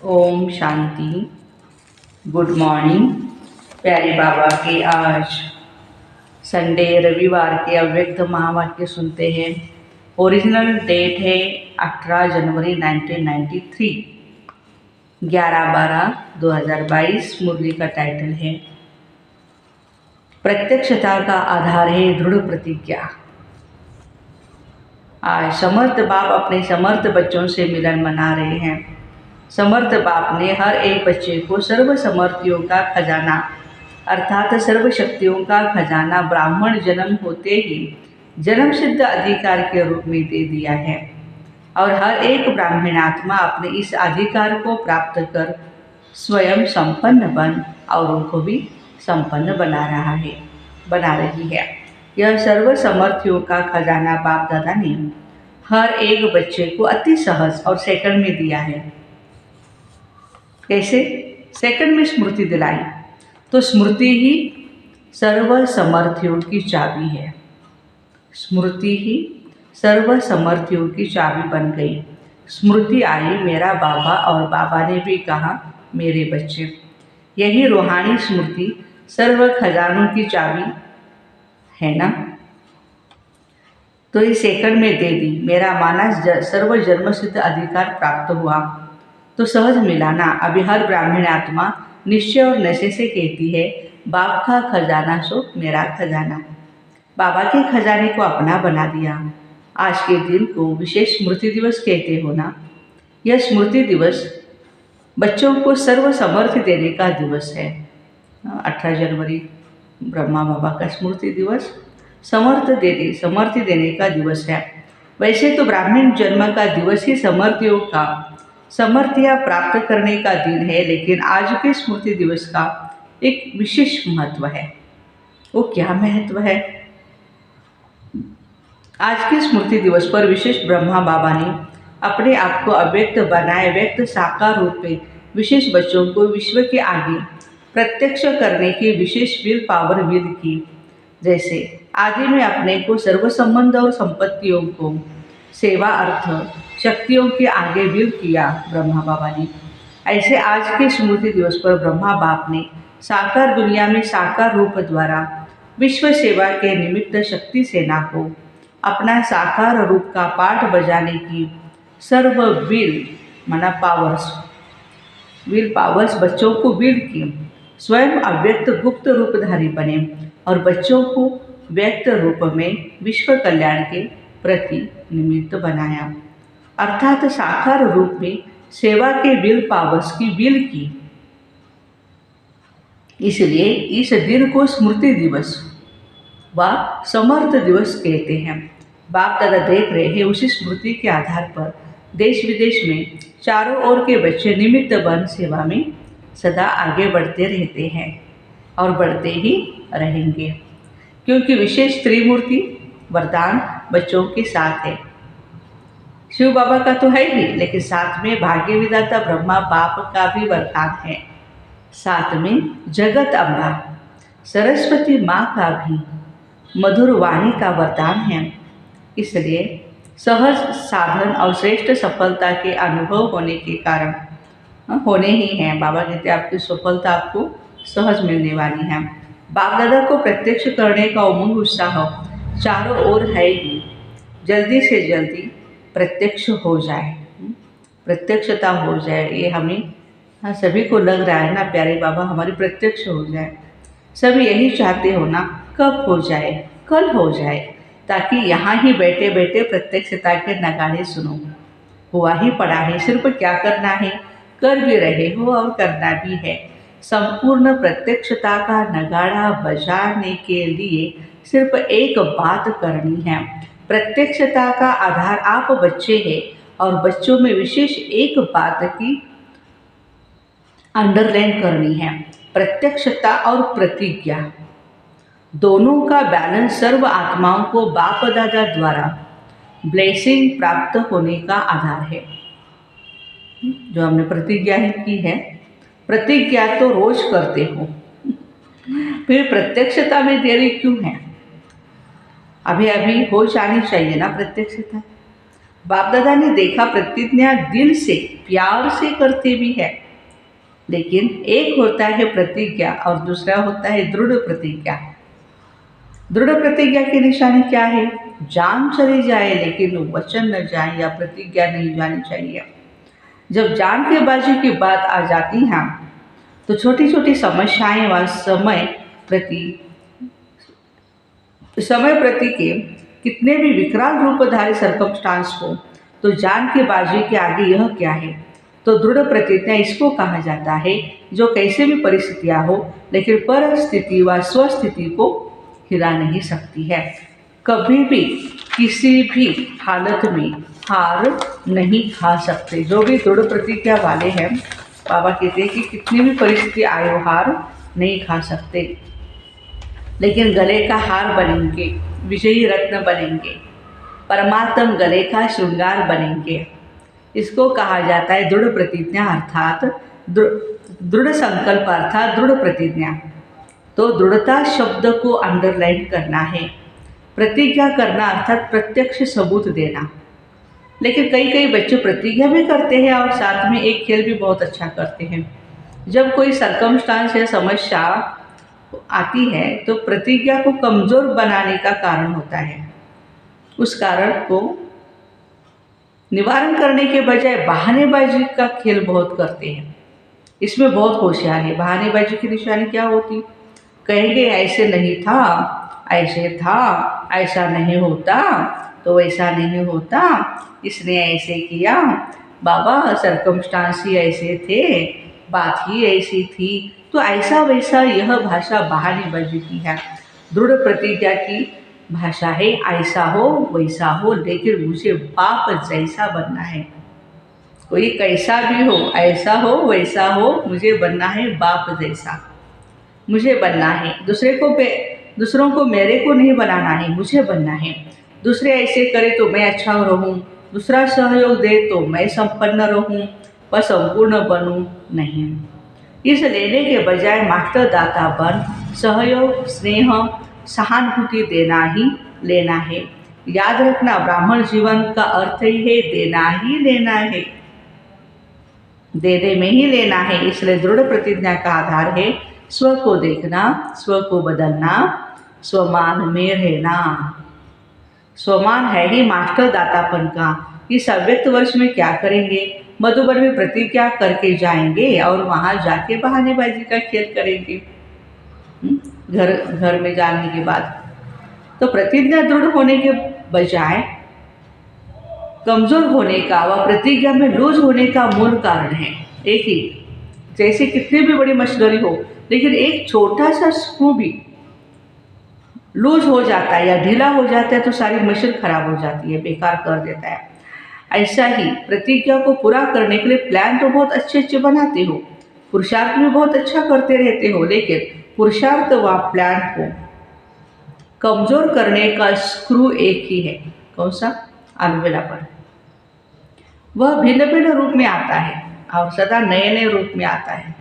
Om Shanti. Good morning. प्यारे बाबा के आज संडे रविवार के अव्यक्त महावाक्य सुनते हैं। ओरिजिनल डेट है 18 जनवरी 1993, 11/12/2022। मुरली का टाइटल है प्रत्यक्षता का आधार है दृढ़ प्रतिज्ञा। आज समर्थ बाप अपने समर्थ बच्चों से मिलन मना रहे हैं। समर्थ बाप ने हर एक बच्चे को सर्व समर्थियों का खजाना अर्थात सर्व शक्तियों का खजाना ब्राह्मण जन्म होते ही जन्म सिद्ध अधिकार के रूप में दे दिया है और हर एक ब्राह्मणात्मा अपने इस अधिकार को प्राप्त कर स्वयं संपन्न बन औरों को भी संपन्न बना रही है। यह सर्व समर्थियों का खजाना बाप दादा ने हर एक बच्चे को अति सहज और सेकंड में दिया है। कैसे? सेकंड में स्मृति दिलाई तो स्मृति ही सर्व समर्थियों की चाबी है। स्मृति ही सर्व समर्थियों की चाबी बन गई। स्मृति आई मेरा बाबा और बाबा ने भी कहा मेरे बच्चे। यही रूहानी स्मृति सर्व खजानों की चाबी है ना। तो इस सेकंड में दे दी। मेरा मानस सर्व जन्म सिद्ध अधिकार प्राप्त हुआ तो सहज मिलाना। अभी हर ब्राह्मण आत्मा निश्चय और नशे से कहती है बाप का खजाना सो मेरा खजाना। बाबा के खजाने को अपना बना दिया। आज के दिन को विशेष स्मृति दिवस कहते हो ना। यह स्मृति दिवस बच्चों को सर्व समर्थ देने का दिवस है। 18 जनवरी ब्रह्मा बाबा का स्मृति दिवस समर्थी देने का दिवस है। वैसे तो ब्राह्मण जन्म का दिवस ही समर्थियों का समर्थियाँ प्राप्त करने का दिन है, लेकिन आज के स्मृति दिवस का एक विशेष महत्व है। वो क्या महत्व है? आज के स्मृति दिवस पर विशेष ब्रह्मा बाबा ने अपने आप को अव्यक्त बनाए व्यक्त साकार रूप में विशेष बच्चों को विश्व के आगे प्रत्यक्ष करने की विशेष विल पावर विल की। जैसे आदि में अपने को सर्व संबंध और संपत्तियों को सेवा अर्थ शक्तियों के आगे विल किया ब्रह्मा बाबा ने, ऐसे आज के स्मृति दिवस पर ब्रह्मा बाप ने साकार दुनिया में साकार रूप द्वारा विश्व सेवा के निमित्त शक्ति सेना को अपना साकार रूप का पाठ बजाने की सर्व विल पावर्स बच्चों को विल की। स्वयं अव्यक्त गुप्त रूपधारी बने और बच्चों को व्यक्त रूप में विश्व कल्याण के प्रति निमित्त बनाया, अर्थात साकार रूप में सेवा के विल पावर्स की विल की। इसलिए इस दिन को स्मृति दिवस व समर्थ दिवस कहते हैं। बाप दादा देख रहे हैं उसी स्मृति के आधार पर देश विदेश में चारों ओर के बच्चे निमित्त बन सेवा में सदा आगे बढ़ते रहते हैं और बढ़ते ही रहेंगे, क्योंकि विशेष त्रिमूर्ति वरदान बच्चों के साथ है। शिव बाबा का तो है ही, लेकिन साथ में भाग्य विधाता ब्रह्मा बाप का भी वरदान है। साथ में जगत अम्बा सरस्वती माँ का भी मधुर वाणी का वरदान है। इसलिए सहज साधन और श्रेष्ठ सफलता के अनुभव होने के कारण होने ही हैं। बाबा कहते हैं आपकी सफलता आपको सहज मिलने वाली है। बाप दादा को प्रत्यक्ष करने का उमंग उत्साह चारों ओर है ही। जल्दी से जल्दी प्रत्यक्ष हो जाए, प्रत्यक्षता हो जाए, ये हमें सभी को लग रहा है ना। प्यारे बाबा हमारी प्रत्यक्ष हो जाए, सभी यही चाहते हो ना। कब हो जाए? कल हो जाए, ताकि यहाँ ही बैठे बैठे प्रत्यक्षता के नगाड़े सुनो। हुआ ही पड़ा है, सिर्फ क्या करना है, कर भी रहे हो और करना भी है। संपूर्ण प्रत्यक्षता का नगाड़ा बजाने के लिए सिर्फ एक बात करनी है। प्रत्यक्षता का आधार आप बच्चे हैं और बच्चों में विशेष एक बात की अंडरलाइन करनी है। प्रत्यक्षता और प्रतिज्ञा दोनों का बैलेंस सर्व आत्माओं को बाप दादा द्वारा ब्लेसिंग प्राप्त होने का आधार है। जो हमने प्रतिज्ञा की है, प्रतिज्ञा तो रोज करते हो, फिर प्रत्यक्षता में देरी क्यों है? अभी अभी हो जानी चाहिए ना प्रत्यक्षता। बाप दादा ने देखा प्रतिज्ञा दिल से प्यार से करते भी है, लेकिन एक होता है प्रतिज्ञा और दूसरा होता है दृढ़ प्रतिज्ञा। दृढ़ प्रतिज्ञा की निशानी क्या है? जान चली जाए लेकिन वचन न जाए या प्रतिज्ञा नहीं जानी चाहिए। जब जान के बाजी की बात आ जाती है तो छोटी छोटी समस्याएं व प्रति समय प्रति के कितने भी विकराल रूपधारी सरकमस्टांस हो, तो जान के बाजी के आगे यह क्या है? तो दृढ़ प्रतिज्ञा इसको कहा जाता है जो कैसे भी परिस्थितियां हो लेकिन परिस्थिति व स्वस्थिति को हिला नहीं सकती है। कभी भी किसी भी हालत में हार नहीं खा सकते। जो भी दृढ़ प्रतिज्ञा वाले हैं, बाबा कहते हैं कि कितनी भी परिस्थिति आए हार नहीं खा सकते, लेकिन गले का हार बनेंगे, विजयी रत्न बनेंगे, परमात्म गले का श्रृंगार बनेंगे। इसको कहा जाता है दृढ़ प्रतिज्ञा अर्थात दृढ़ संकल्प अर्थात दृढ़ प्रतिज्ञा। तो दृढ़ता शब्द को अंडरलाइन करना है। प्रतिज्ञा करना अर्थात प्रत्यक्ष सबूत देना। लेकिन कई कई बच्चे प्रतिज्ञा भी करते हैं और साथ में एक खेल भी बहुत अच्छा करते हैं। जब कोई सरकमस्टांस या समस्या आती है तो प्रतिज्ञा को कमज़ोर बनाने का कारण होता है। उस कारण को निवारण करने के बजाय बहानेबाजी का खेल बहुत करते हैं। इसमें बहुत होशियार है। बहानेबाजी की निशानी क्या होती? कहेंगे ऐसे नहीं था, ऐसे था, ऐसा नहीं होता तो वैसा नहीं होता, इसने ऐसे किया, बाबा सरकमस्टांस ही ऐसे थे, बात ही ऐसी थी। तो ऐसा वैसा यह भाषा बहानेबाजी की है। दृढ़ प्रतिज्ञा की भाषा है ऐसा हो वैसा हो लेकिन मुझे बाप जैसा बनना है। कोई कैसा भी हो, ऐसा हो वैसा हो, मुझे बनना है बाप जैसा, मुझे बनना है। दूसरों को मेरे को नहीं बनाना है, मुझे बनना है। दूसरे ऐसे करे तो मैं अच्छा रहूं, दूसरा सहयोग दे तो मैं संपन्न रहूं, पर संपूर्ण बनूं नहीं। इस लेने के बजाय मास्टर दाता बन सहयोग, स्नेह, सहानुभूति देना ही लेना है। याद रखना, ब्राह्मण जीवन का अर्थ ही है देना ही लेना है, देने में ही लेना है। इसलिए दृढ़ प्रतिज्ञा का आधार है स्व को देखना, स्व को बदलना, स्वमान में रहना। स्वमान है ही मास्टर दातापन का। इस अव्यक्त वर्ष में क्या करेंगे? मधुबन में प्रतिज्ञा करके जाएंगे और वहां जाके बहानेबाजी का खेल करेंगे। घर में जाने के बाद तो प्रतिज्ञा दृढ़ होने के बजाय कमजोर होने का व प्रतिज्ञा में लूज होने का मूल कारण है एक ही। जैसे कितनी भी बड़ी मशीनरी हो लेकिन एक छोटा सा स्क्रू भी लूज हो जाता है या ढीला हो जाता है तो सारी मशीन खराब हो जाती है, बेकार कर देता है। ऐसा ही प्रतिज्ञा को पूरा करने के लिए प्लान तो बहुत अच्छे अच्छे बनाते हो, पुरुषार्थ भी बहुत अच्छा करते रहते हो, लेकिन पुरुषार्थ व प्लान को कमजोर करने का स्क्रू एक ही है। कौन सा? अलबेलापन। वह भिन्न भिन्न रूप में आता है और सदा नए नए रूप में आता है,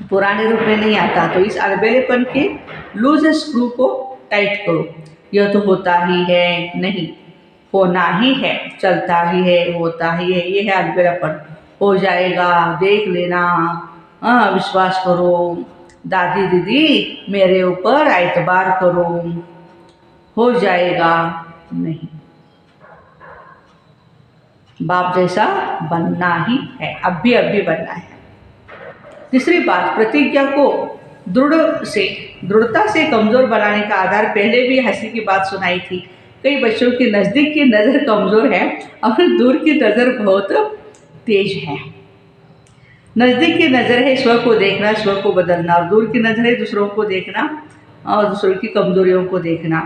पुराने रूप में नहीं आता। तो इस अलबेलेपन के लूज स्क्रू को टाइट करो। यह तो होता ही है, नहीं होना ही है, चलता ही है, होता ही है, ये है अलबेलापन। हो जाएगा, देख लेना, विश्वास करो, दादी दीदी मेरे ऊपर एतबार करो, हो जाएगा। नहीं, बाप जैसा बनना ही है, अब भी बनना है। तीसरी बात, प्रतिज्ञा को दृढ़ता से कमजोर बनाने का आधार पहले भी हंसी की बात सुनाई थी। कई बच्चों की नज़दीक की नज़र कमजोर है और दूर की नज़र बहुत तेज है। नज़दीक की नज़र है स्व को देखना, स्व को बदलना, और दूर की नज़र है दूसरों को देखना और दूसरों की कमजोरियों को देखना,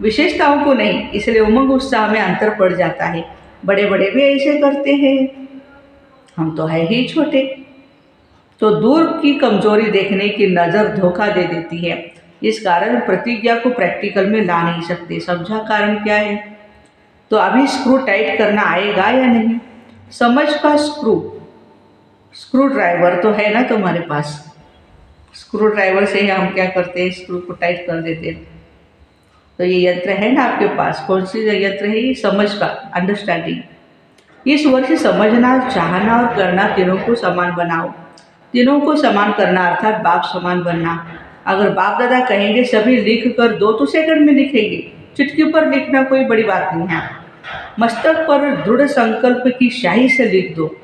विशेषताओं को नहीं। इसलिए उमंग उत्साह में अंतर पड़ जाता है। बड़े बड़े भी ऐसे करते हैं, हम तो है ही छोटे। तो दूर की कमजोरी देखने की नज़र धोखा दे देती है। इस कारण प्रतिज्ञा को प्रैक्टिकल में ला नहीं सकते। समझा कारण क्या है? तो अभी स्क्रू टाइट करना आएगा या नहीं? समझ का स्क्रू ड्राइवर तो है ना तुम्हारे पास। स्क्रू ड्राइवर से ही हम क्या करते हैं, स्क्रू को टाइट कर देते हैं। तो ये यंत्र है ना आपके पास, कौन सी यंत्र है ये? समझ का, अंडरस्टैंडिंग। इस वर्ष समझना, चाहना और करना तीनों को समान बनाओ। तीनों को समान करना अर्थात बाप समान बनना। अगर बाप दादा कहेंगे सभी लिख कर दो तो सेकंड में लिखेंगे। चुटकी पर लिखना कोई बड़ी बात नहीं है। मस्तक पर दृढ़ संकल्प की स्याही से लिख दो।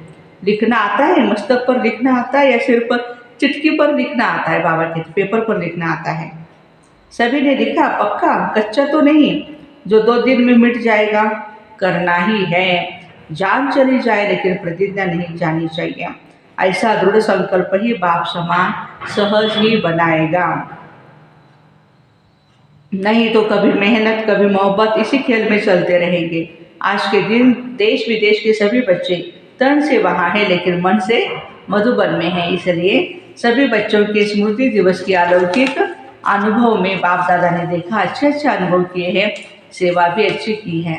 लिखना आता है? मस्तक पर लिखना आता है या सिर पर चिटकी पर लिखना आता है? बाबा के पेपर पर लिखना आता है। सभी ने लिखा? पक्का? कच्चा तो नहीं जो 2 दिन में मिट जाएगा? करना ही है। जान चली जाए लेकिन प्रतिज्ञा नहीं जानी चाहिए। ऐसा दृढ़ संकल्प ही बाप समान सहज ही बनाएगा। नहीं तो कभी मेहनत कभी मोहब्बत इसी खेल में चलते रहेंगे। आज के दिन देश विदेश के सभी बच्चे तन से वहाँ हैं लेकिन मन से मधुबन में हैं। इसलिए सभी बच्चों के स्मृति दिवस की अलौकिक अनुभव में बाप दादा ने देखा अच्छे अच्छे अनुभव किए हैं, सेवा भी अच्छी की है।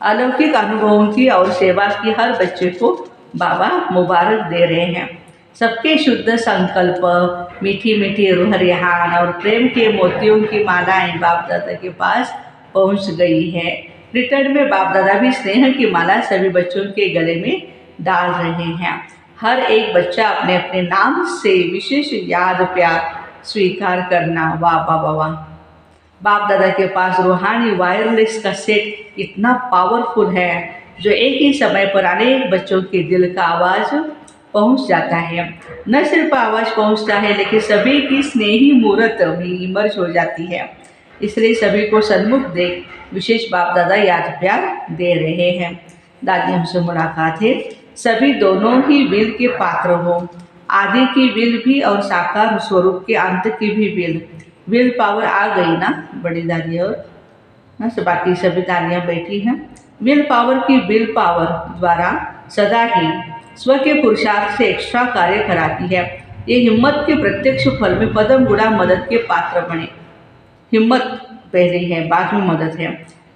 अलौकिक अनुभवों की और सेवा की हर बच्चे को बाबा मुबारक दे रहे हैं। सबके शुद्ध संकल्प, मीठी मीठी रूह रिहान और प्रेम के मोतियों की मालाएं बाप दादा के पास पहुंच गई है। रिटर्न में बाप दादा भी स्नेह की माला सभी बच्चों के गले में डाल रहे हैं। हर एक बच्चा अपने अपने नाम से विशेष याद प्यार स्वीकार करना। वाह वाह वाह वाह। बाप दादा के पास रूहानी वायरलेस का सेट इतना पावरफुल है जो एक ही समय पर अनेक बच्चों के दिल का आवाज़ पहुंच जाता है। न सिर्फ आवाज़ पहुंचता है लेकिन सभी की स्नेही मूर्त भी इमर्ज हो जाती है। इसलिए सभी को सन्मुख देख विशेष बाप दादा याद प्यार दे रहे हैं। दादी हमसे मुलाकात है। सभी दोनों ही विल के पात्र हो, आदि की विल भी और साकार स्वरूप के अंत की भी विल पावर आ गई ना बड़ी दादी और बाकी सभी दादियाँ बैठी हैं। विल पावर की विल पावर द्वारा सदा ही स्व के पुरुषार्थ से एक्स्ट्रा कार्य कराती है। ये हिम्मत के प्रत्यक्ष फल में पदम गुणा मदद के पात्र बने। हिम्मत पहले है, बाद में मदद है।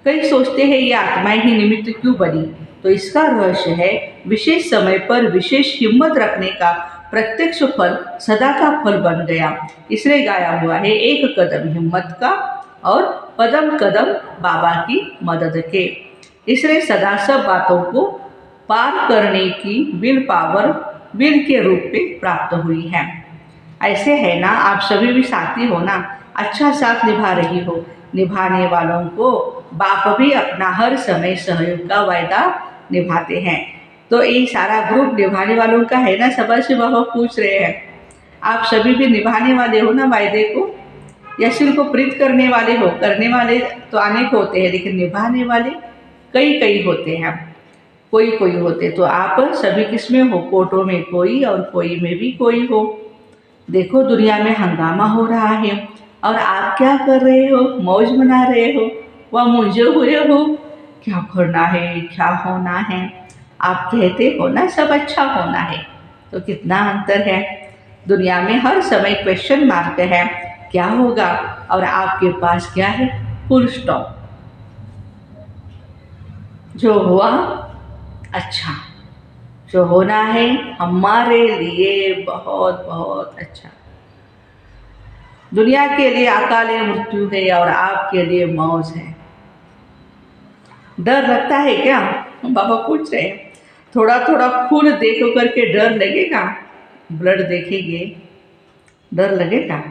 कई सोचते हैं ये आत्माएं ही निमित्त क्यों बनी, तो इसका रहस्य है विशेष समय पर विशेष हिम्मत रखने का प्रत्यक्ष फल सदा का फल बन गया। इसलिए गाया हुआ है एक कदम हिम्मत का और पदम कदम बाबा की मदद के। इसलिए सदा सब बातों को पार करने की विल पावर विल के रूप में प्राप्त हुई है। ऐसे है ना, आप सभी भी साथी हो ना, अच्छा साथ निभा रही हो। निभाने वालों को बाप भी अपना हर समय सहयोग का वायदा निभाते हैं। तो ये सारा ग्रुप निभाने वालों का है ना। सबसे वह पूछ रहे हैं आप सभी भी निभाने वाले हो ना वायदे को, या सिर्फ को प्रीत करने वाले हो? करने वाले तो अनेक होते हैं लेकिन निभाने वाले कई होते हैं, कोई होते। तो आप सभी किस में हो? कोटों में कोई और कोई में भी कोई हो। देखो दुनिया में हंगामा हो रहा है और आप क्या कर रहे हो? मौज मना रहे हो, वह मुझे हुए हो क्या करना है, क्या होना है। आप कहते हो ना सब अच्छा होना है, तो कितना अंतर है। दुनिया में हर समय क्वेश्चन मार्क है, क्या होगा, और आपके पास क्या है? Full stop. जो हुआ अच्छा, जो होना है हमारे लिए बहुत बहुत अच्छा। दुनिया के लिए अकाले मृत्यु है और आपके लिए मौज है। डर लगता है क्या? बाबा पूछ रहे हैं। थोड़ा थोड़ा खून देख करके डर लगेगा? ब्लड देखेंगे डर लगेगा?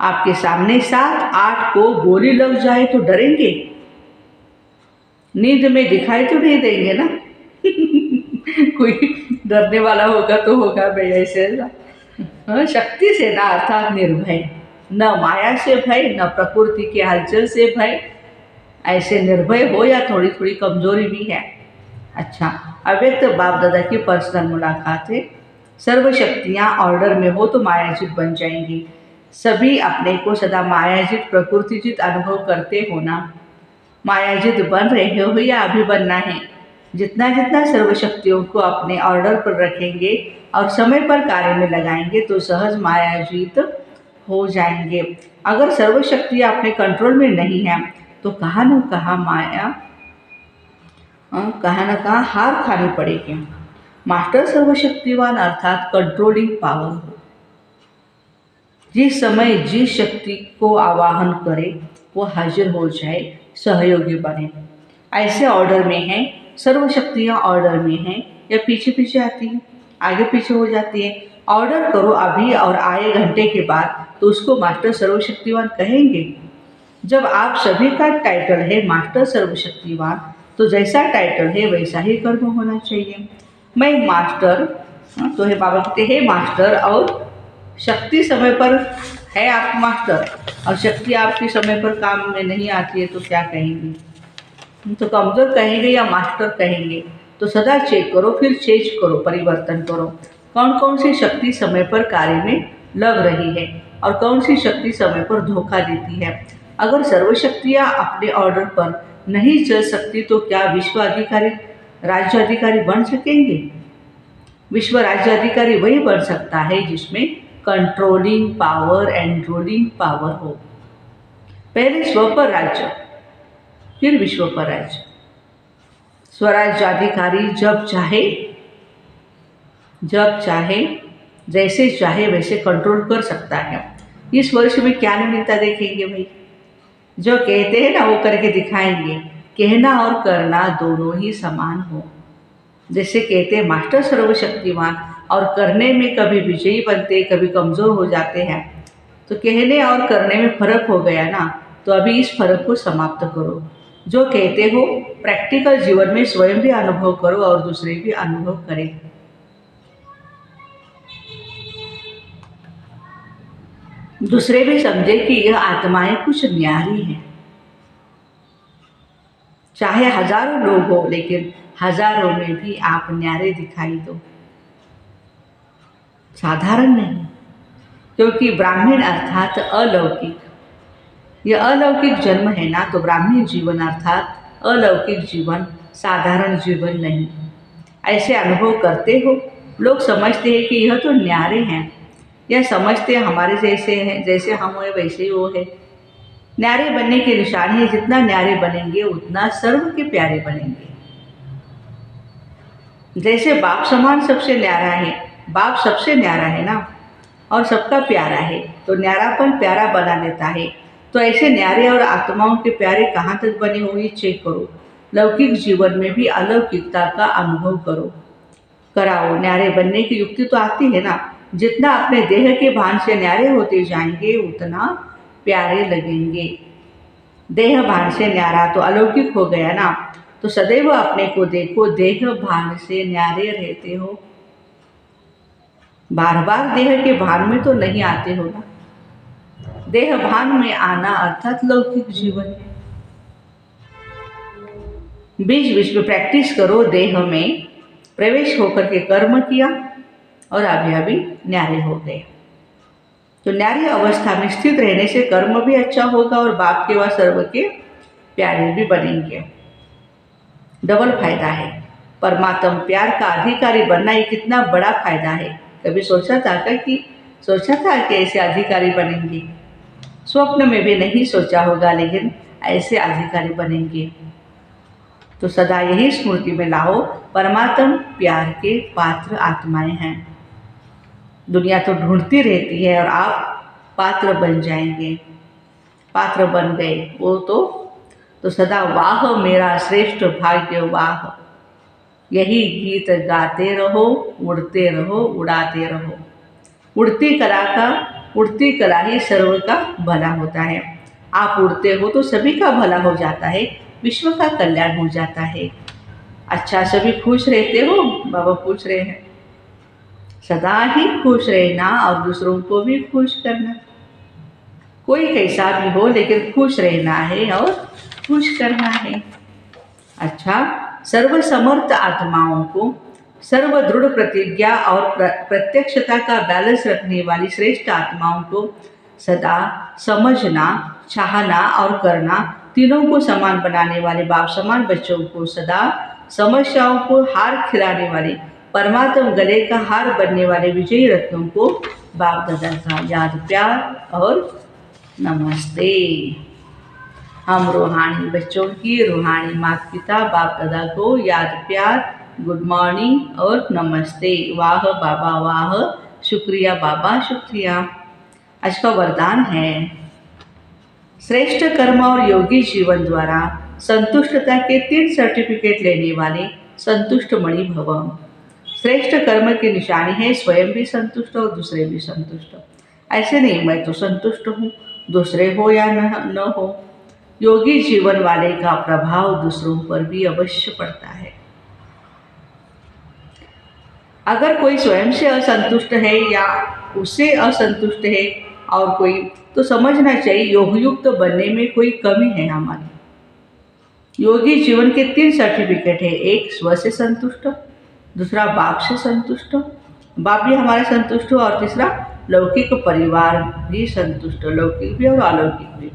आपके सामने 7-8 को गोली लग जाए तो डरेंगे? नींद में दिखाई तो नहीं देंगे ना। कोई डरने वाला होगा तो होगा भाई ऐसे ना। शक्ति से ना, अर्थात निर्भय, न माया से भय न प्रकृति के हलचल से भय। ऐसे निर्भय हो या थोड़ी थोड़ी कमजोरी भी है। अच्छा, अव्यक्त बाप दादा की पर्सनल मुलाकात है। सर्व शक्तियाँ ऑर्डर में हो तो मायाजित बन जाएंगी। सभी अपने को सदा मायाजित प्रकृतिजित अनुभव करते हो ना। मायाजित बन रहे हो या अभी बनना है? जितना जितना सर्व शक्तियों को अपने ऑर्डर पर रखेंगे और समय पर कार्य में लगाएंगे तो सहज मायाजित हो जाएंगे। अगर सर्व शक्तियाँ अपने कंट्रोल में नहीं है तो कहाँ न कहाँ माया कहाँ न कहाँ हार खानी पड़ेगी। मास्टर सर्वशक्तिवान अर्थात कंट्रोलिंग पावर हो। जिस समय जिस शक्ति को आवाहन करे वो हाजिर हो जाए, सहयोगी बने। ऐसे ऑर्डर में है, सर्वशक्तियाँ ऑर्डर में हैं या पीछे पीछे आती हैं, आगे पीछे हो जाती है। ऑर्डर करो अभी और आए घंटे के बाद तो उसको मास्टर सर्वशक्तिवान कहेंगे। जब आप सभी का टाइटल है मास्टर सर्वशक्तिवान, तो जैसा टाइटल है वैसा ही कर्म होना चाहिए। मैं मास्टर, तो है बाबा कहते हे मास्टर, और शक्ति समय पर है आप मास्टर और शक्ति आपके समय पर काम में नहीं आती है तो क्या कहेंगे? तो कमज़ोर कहेंगे या मास्टर कहेंगे? तो सदा चेक करो, फिर चेंज करो, परिवर्तन करो। कौन कौन सी शक्ति समय पर कार्य में लग रही है और कौन सी शक्ति समय पर धोखा देती है। अगर सर्वशक्तियाँ अपने ऑर्डर पर नहीं चल सकती तो क्या विश्व अधिकारी, राज्य अधिकारी बन सकेंगे? विश्व राज्य अधिकारी वही बन सकता है जिसमें controlling power and ruling power हो। पहले स्व पर राज्य, फिर विश्व पर राज्य। स्वराज्य अधिकारी जब चाहे जैसे चाहे वैसे कंट्रोल कर सकता है। इस वर्ष में क्या नवीनता देखेंगे भाई? जो कहते हैं ना वो करके दिखाएंगे। कहना और करना दोनों ही समान हो। जैसे कहते हैं मास्टर सर्वशक्तिवान, और करने में कभी विजयी बनते कभी कमज़ोर हो जाते हैं। तो कहने और करने में फर्क हो गया ना, तो अभी इस फर्क को समाप्त करो। जो कहते हो प्रैक्टिकल जीवन में स्वयं भी अनुभव करो और दूसरे भी अनुभव करें। दूसरे भी समझे कि यह आत्माएं कुछ न्यारी हैं। चाहे हजारों लोग हो लेकिन हजारों में भी आप न्यारे दिखाई दो, साधारण नहीं। क्योंकि ब्राह्मण अर्थात अलौकिक, यह अलौकिक जन्म है ना, तो ब्राह्मण जीवन अर्थात अलौकिक जीवन, साधारण जीवन नहीं। ऐसे अनुभव करते हो। लोग समझते हैं कि यह तो न्यारे हैं, यह समझते हैं हमारे जैसे हैं, जैसे हम हैं वैसे ही वो है। न्यारे बनने की निशानी है, जितना न्यारे बनेंगे उतना सर्व के प्यारे बनेंगे। जैसे बाप समान सबसे न्यारा है, बाप सबसे न्यारा है ना, और सबका प्यारा है, तो न्यारापन प्यारा बना देता है। तो ऐसे न्यारे और आत्माओं के प्यारे कहाँ तक बने हुए चेक करो। लौकिक जीवन में भी अलौकिकता का अनुभव करो, कराओ। न्यारे बनने की युक्ति तो आती है ना। जितना अपने देह के भान से न्यारे होते जाएंगे उतना प्यारे लगेंगे। देह भान से न्यारा तो अलौकिक हो गया ना, तो सदैव अपने को देखो देह भान से न्यारे रहते हो। बार बार देह के भान में तो नहीं आते हो ना। देह भान में आना अर्थात लौकिक जीवन है। बीच बीच में प्रैक्टिस करो। देह में प्रवेश होकर के कर्म किया और अभी अभी न्यारे हो गए। तो न्यारी अवस्था में स्थित रहने से कर्म भी अच्छा होगा और बाप के व सर्व के प्यारे भी बनेंगे। डबल फायदा है। परमात्मा प्यार का अधिकारी बनना ये कितना बड़ा फायदा है। कभी सोचा था कि ऐसे अधिकारी बनेंगे? स्वप्न में भी नहीं सोचा होगा, लेकिन ऐसे अधिकारी बनेंगे। तो सदा यही स्मृति में लाओ, परमात्मा प्यार के पात्र आत्माएं हैं। दुनिया तो ढूंढती रहती है और आप पात्र बन जाएंगे। पात्र बन गए वो तो सदा वाह मेरा श्रेष्ठ भाग्य वाह। यही गीत गाते रहो, उड़ते रहो, उड़ाते रहो। उड़ती कला ही सर्व का भला होता है। आप उड़ते हो तो सभी का भला हो जाता है, विश्व का कल्याण हो जाता है। अच्छा, सभी खुश रहते हो? बाबा पूछ रहे हैं। सदा ही खुश रहना और दूसरों को भी खुश करना। कोई कैसा भी हो लेकिन खुश रहना है और खुश करना है। अच्छा, सर्वसमर्थ आत्माओं को सर्व दृढ़ प्रतिज्ञा और प्रत्यक्षता का बैलेंस रखने वाली श्रेष्ठ आत्माओं को सदा समझना, चाहना और करना, तीनों को समान बनाने वाले बाप समान बच्चों को सदा समस्याओं को हार खिलाने वाले परमात्मा गले का हार बनने वाले विजयी रत्नों को बाप दादा का याद प्यार और नमस्ते। हम रूहानी बच्चों की, रूहानी माता पिता बाप दादा को याद प्यार, गुड मॉर्निंग और नमस्ते। वाह बाबा वाह, शुक्रिया बाबा शुक्रिया। आज का वरदान है, श्रेष्ठ कर्म और योगी जीवन द्वारा संतुष्टता के 3 सर्टिफिकेट लेने वाले संतुष्ट मणि भव। श्रेष्ठ कर्म की निशानी है स्वयं भी संतुष्ट और दूसरे भी संतुष्ट। ऐसे नहीं मैं तो संतुष्ट हूँ, दूसरे हो या न हो। योगी जीवन वाले का प्रभाव दूसरों पर भी अवश्य पड़ता है। अगर कोई स्वयं से असंतुष्ट है या उससे असंतुष्ट है और कोई, तो समझना चाहिए योगयुक्त बनने में कोई कमी है हमारी। योगी जीवन के 3 सर्टिफिकेट है। एक स्व से संतुष्ट, दूसरा बाप से संतुष्ट, बाप भी हमारे संतुष्ट हो, और तीसरा लौकिक परिवार भी संतुष्ट, लौकिक भी और अलौकिक भी।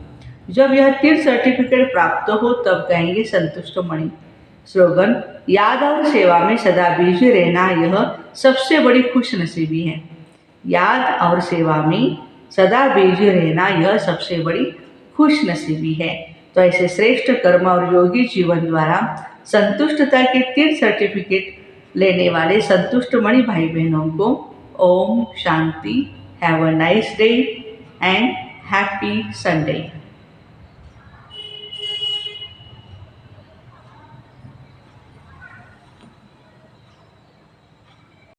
जब यह 3 सर्टिफिकेट प्राप्त हो तब कहेंगे संतुष्ट मणि। स्लोगन: याद और सेवा में सदा बिजी रहना यह सबसे बड़ी खुशनसीबी है। याद और सेवा में सदा बिजी रहना यह सबसे बड़ी खुशनसीबी है। तो ऐसे श्रेष्ठ कर्म और योगी जीवन द्वारा संतुष्टता के 3 सर्टिफिकेट लेने वाले संतुष्ट मणि भाई बहनों को ओम शांति। Have a nice day and happy Sunday.